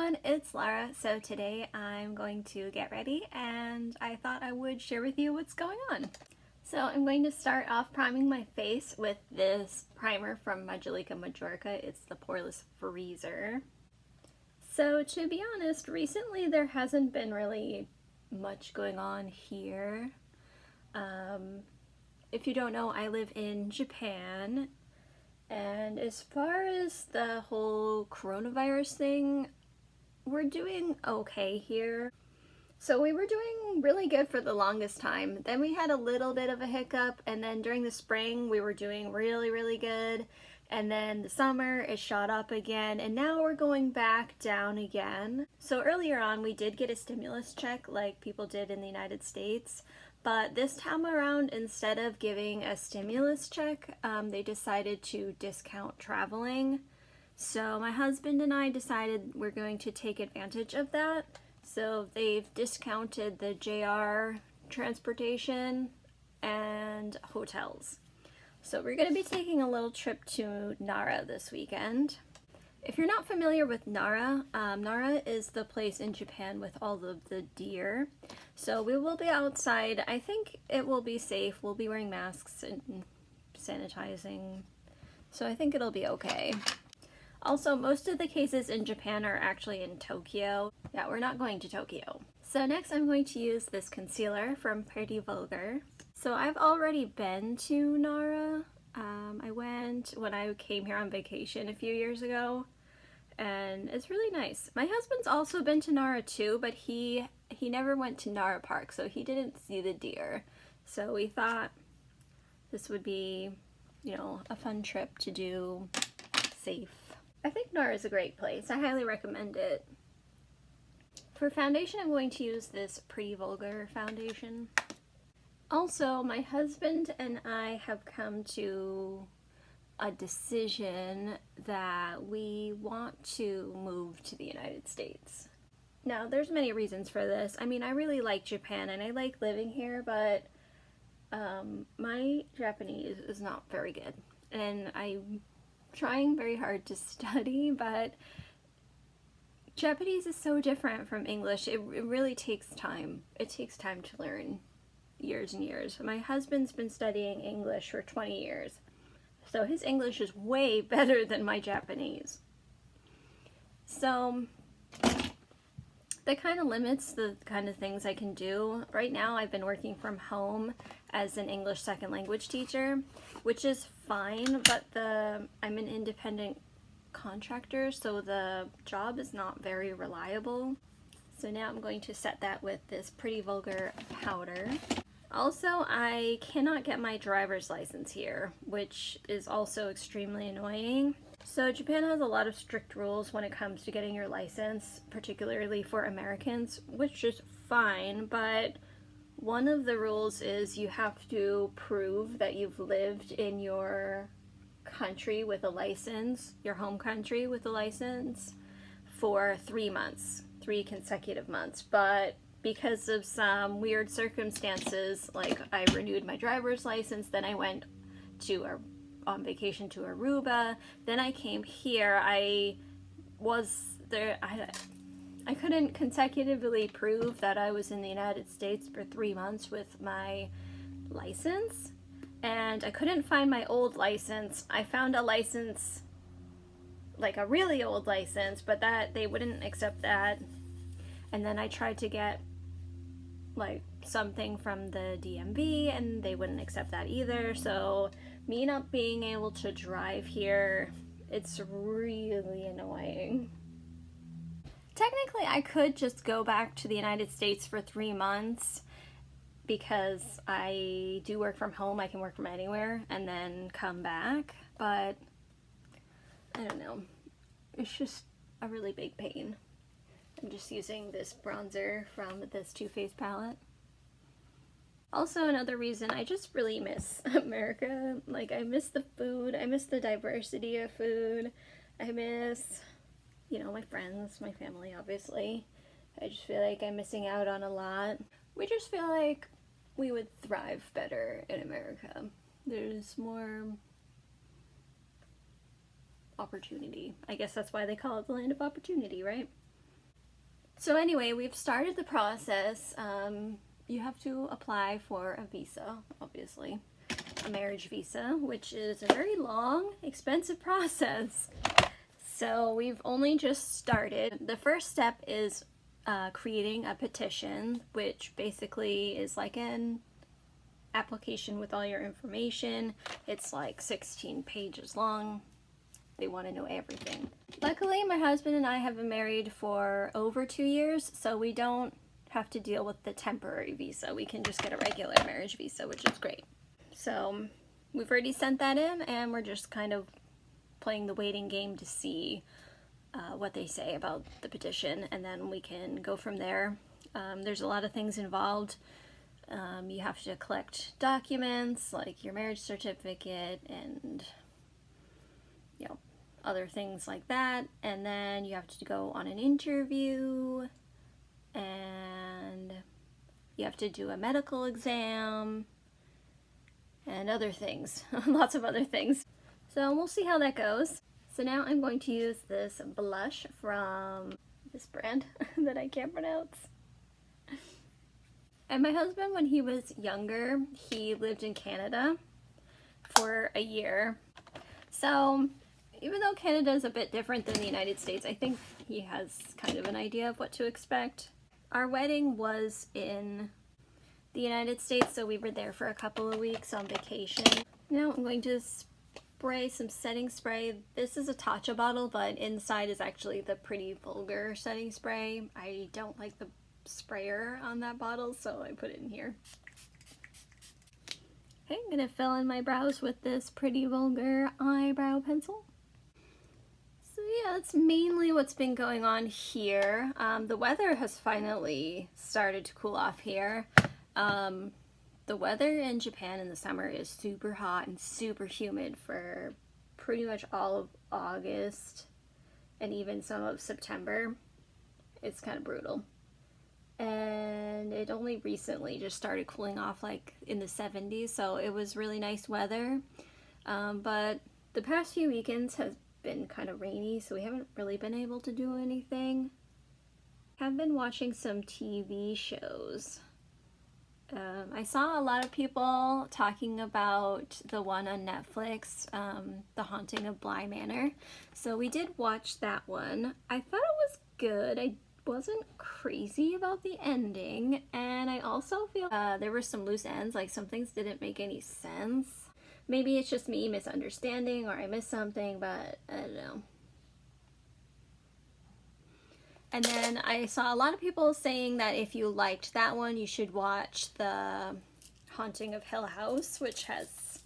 everyone, it's Lara. So today I'm going to get ready and I thought I would share with you what's going on. So I'm going to start off priming my face with this primer from Majolica Majorca. It's the Poreless Freezer. So to be honest, recently there hasn't been really much going on here. If you don't know, I live in Japan. And as far as the whole coronavirus thing, we're doing okay here. So we were doing really good for the longest time. Then we had a little bit of a hiccup, and then during the spring we were doing really good. And then the summer it shot up again, and now we're going back down again. So earlier on we did get a stimulus check like people did in the United States. But this time around, instead of giving a stimulus check, they decided to discount traveling. So my husband and I decided we're going to take advantage of that. So they've discounted the JR transportation and hotels. So we're going to be taking a little trip to Nara this weekend. If you're not familiar with Nara, Nara is the place in Japan with all of the deer. So we will be outside. I think it will be safe. We'll be wearing masks and sanitizing. So I think it'll be okay. Also, most of the cases in Japan are actually in Tokyo. Yeah, we're not going to Tokyo. So next I'm going to use this concealer from Pretty Vulgar. So I've already been to Nara. I went when I came here on vacation a few years ago, and it's really nice. My husband's also been to Nara too, but he never went to Nara Park, so he didn't see the deer. So we thought this would be, a fun trip to do safe. I think Nara is a great place. I highly recommend it. For foundation, I'm going to use this Pretty Vulgar foundation. Also, my husband and I have come to a decision that we want to move to the United States. Now, there's many reasons for this. I mean, I really like Japan and I like living here, but my Japanese is not very good. And I'm trying very hard to study, but Japanese is so different from English. It really takes time. It takes time to learn. Years and years. My husband's been studying English for 20 years, so his English is way better than my Japanese. So that kind of limits the kind of things I can do. Right now I've been working from home as an English second language teacher, which is fine, but I'm an independent contractor, so the job is not very reliable. So now I'm going to set that with this Pretty Vulgar powder. Also, I cannot get my driver's license here, which is also extremely annoying. So Japan has a lot of strict rules when it comes to getting your license, particularly for Americans, which is fine, but one of the rules is you have to prove that you've lived in your country with a license, your home country with a license, for 3 months. 3 consecutive months, but because of some weird circumstances, like I renewed my driver's license, then I went on vacation to Aruba, then I came here, I couldn't consecutively prove that I was in the United States for 3 months with my license, and I couldn't find my old license. I found a license, like a really old license, but that they wouldn't accept that. And then I tried to get like something from the DMV and they wouldn't accept that either. So me not being able to drive here, it's really annoying. Technically I could just go back to the United States for 3 months because I do work from home. I can work from anywhere and then come back, but I don't know. It's just a really big pain. I'm just using this bronzer from this Too Faced palette. Also, another reason, I just really miss America. Like, I miss the food, I miss the diversity of food, I miss, my friends, my family, obviously. I just feel like I'm missing out on a lot. We just feel like we would thrive better in America. There's more opportunity. I guess that's why they call it the land of opportunity, right? So anyway, we've started the process. You have to apply for a visa, obviously, a marriage visa, which is a very long, expensive process. So we've only just started. The first step is creating a petition, which basically is like an application with all your information. It's like 16 pages long. They want to know everything. Luckily, my husband and I have been married for over 2 years, so we don't have to deal with the temporary visa. We can just get a regular marriage visa, which is great. So we've already sent that in, and we're just kind of playing the waiting game to see what they say about the petition, and then we can go from there. There's a lot of things involved. You have to collect documents like your marriage certificate and other things like that, and then you have to go on an interview, and you have to do a medical exam and other things. Lots of other things. So we'll see how that goes. So now I'm going to use this blush from this brand that I can't pronounce. And my husband, when he was younger, he lived in Canada for a year. So even though Canada is a bit different than the United States, I think he has kind of an idea of what to expect. Our wedding was in the United States, so we were there for a couple of weeks on vacation. Now I'm going to spray some setting spray. this is a Tatcha bottle, but inside is actually the Pretty Vulgar setting spray. I don't like the sprayer on that bottle, so I put it in here. Okay, I'm gonna fill in my brows with this Pretty Vulgar eyebrow pencil. So yeah, that's mainly what's been going on here. The weather has finally started to cool off here. The weather in Japan in the summer is super hot and super humid for pretty much all of August and even some of September. It's kind of brutal. And it only recently just started cooling off, like in the 70s, so it was really nice weather. But the past few weekends has been kind of rainy, so we haven't really been able to do anything. I've been watching some TV shows. I saw a lot of people talking about the one on Netflix, The Haunting of Bly Manor. So we did watch that one. I thought it was good. I wasn't crazy about the ending, and I also feel there were some loose ends, like some things didn't make any sense. Maybe it's just me misunderstanding or I missed something, but I don't know. And then I saw a lot of people saying that if you liked that one, you should watch The Haunting of Hill House, which has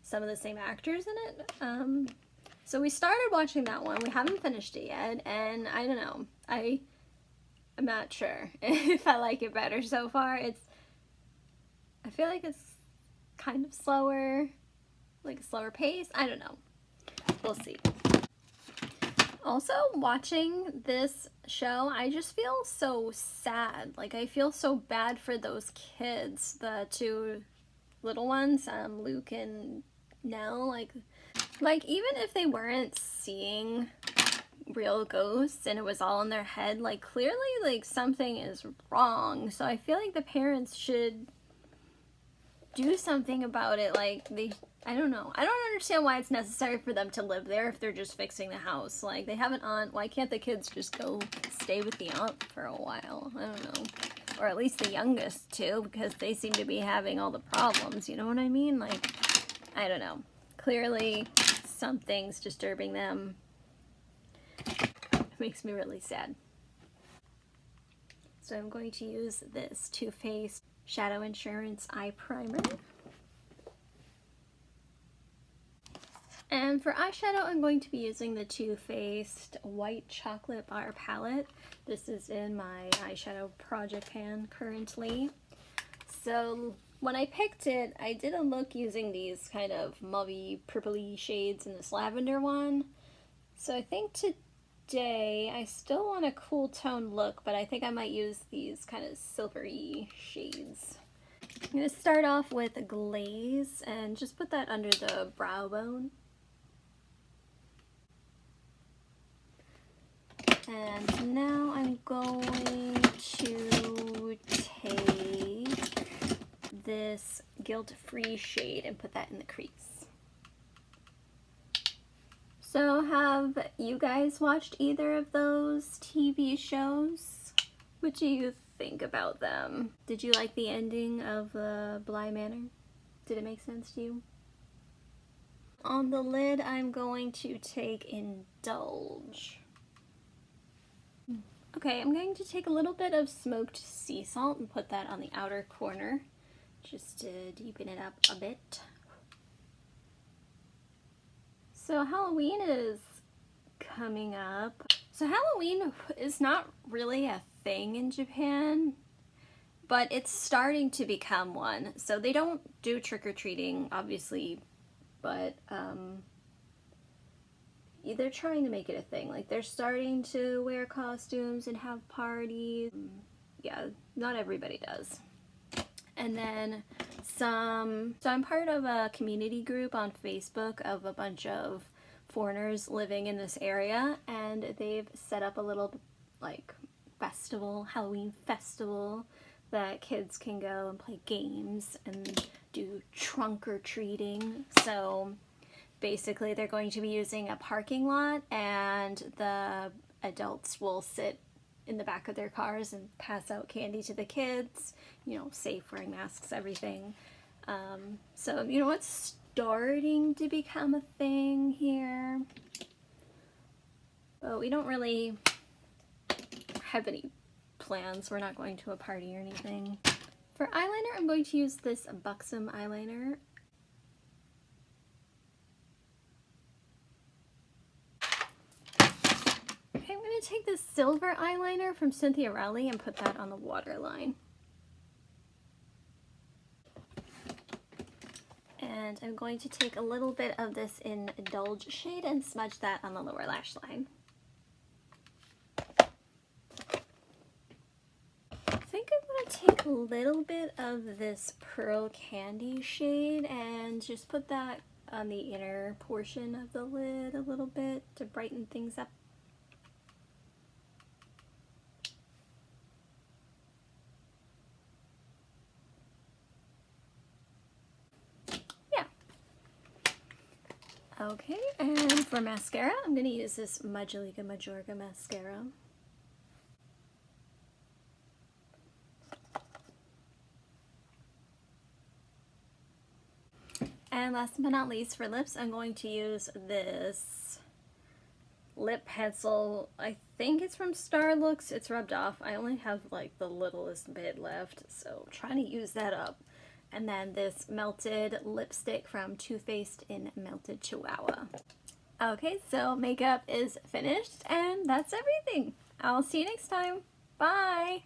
some of the same actors in it. So we started watching that one. We haven't finished it yet, and I don't know. I'm not sure if I like it better so far. I feel like it's kind of slower, like a slower pace. I don't know. We'll see. Also, watching this show, I just feel so sad. Like, I feel so bad for those kids, the two little ones, Luke and Nell. Like even if they weren't seeing real ghosts and it was all in their head, like clearly like something is wrong. So I feel like the parents should do something about it. Like I don't know. I don't understand why it's necessary for them to live there if they're just fixing the house. Like, they have an aunt. Why can't the kids just go stay with the aunt for a while? I don't know. Or at least the youngest too, because they seem to be having all the problems. You know what I mean? Like, I don't know. Clearly something's disturbing them. It makes me really sad. So I'm going to use this Too Faced Shadow Insurance Eye Primer. And for eyeshadow, I'm going to be using the Too Faced White Chocolate Bar Palette. This is in my eyeshadow project pan currently. So when I picked it, I did a look using these kind of mauvey purpley shades and this lavender one. So I think today I still want a cool tone look, but I think I might use these kind of silvery shades. I'm going to start off with a glaze and just put that under the brow bone. And now I'm going to take this guilt-free shade and put that in the crease. So have you guys watched either of those TV shows? What do you think about them? Did you like the ending of Bly Manor? Did it make sense to you? On the lid, I'm going to take Indulge. Okay, I'm going to take a little bit of smoked sea salt and put that on the outer corner, just to deepen it up a bit. So Halloween is coming up. So Halloween is not really a thing in Japan, but it's starting to become one. So they don't do trick-or-treating, obviously, but they're trying to make it a thing. Like, they're starting to wear costumes and have parties. Yeah, not everybody does. And then so I'm part of a community group on Facebook of a bunch of foreigners living in this area, and they've set up a little, like, festival, Halloween festival, that kids can go and play games and do trunk-or-treating. So basically they're going to be using a parking lot, and the adults will sit in the back of their cars and pass out candy to the kids, you know, safe, wearing masks, everything. So, you know, it's starting to become a thing here. But we don't really have any plans. We're not going to a party or anything. For eyeliner, I'm going to use this Buxom eyeliner. Okay, I'm going to take this silver eyeliner from Cynthia Rowley and put that on the waterline. And I'm going to take a little bit of this Indulge shade and smudge that on the lower lash line. I think I'm going to take a little bit of this Pearl Candy shade and just put that on the inner portion of the lid a little bit to brighten things up. Okay, and for mascara, I'm going to use this Majolica Majorga mascara. And last but not least, for lips, I'm going to use this lip pencil. I think it's from Starlooks. It's rubbed off. I only have like the littlest bit left, so I'm trying to use that up. And then this melted lipstick from Too Faced in Melted Chihuahua. Okay, so makeup is finished, and that's everything. I'll see you next time. Bye!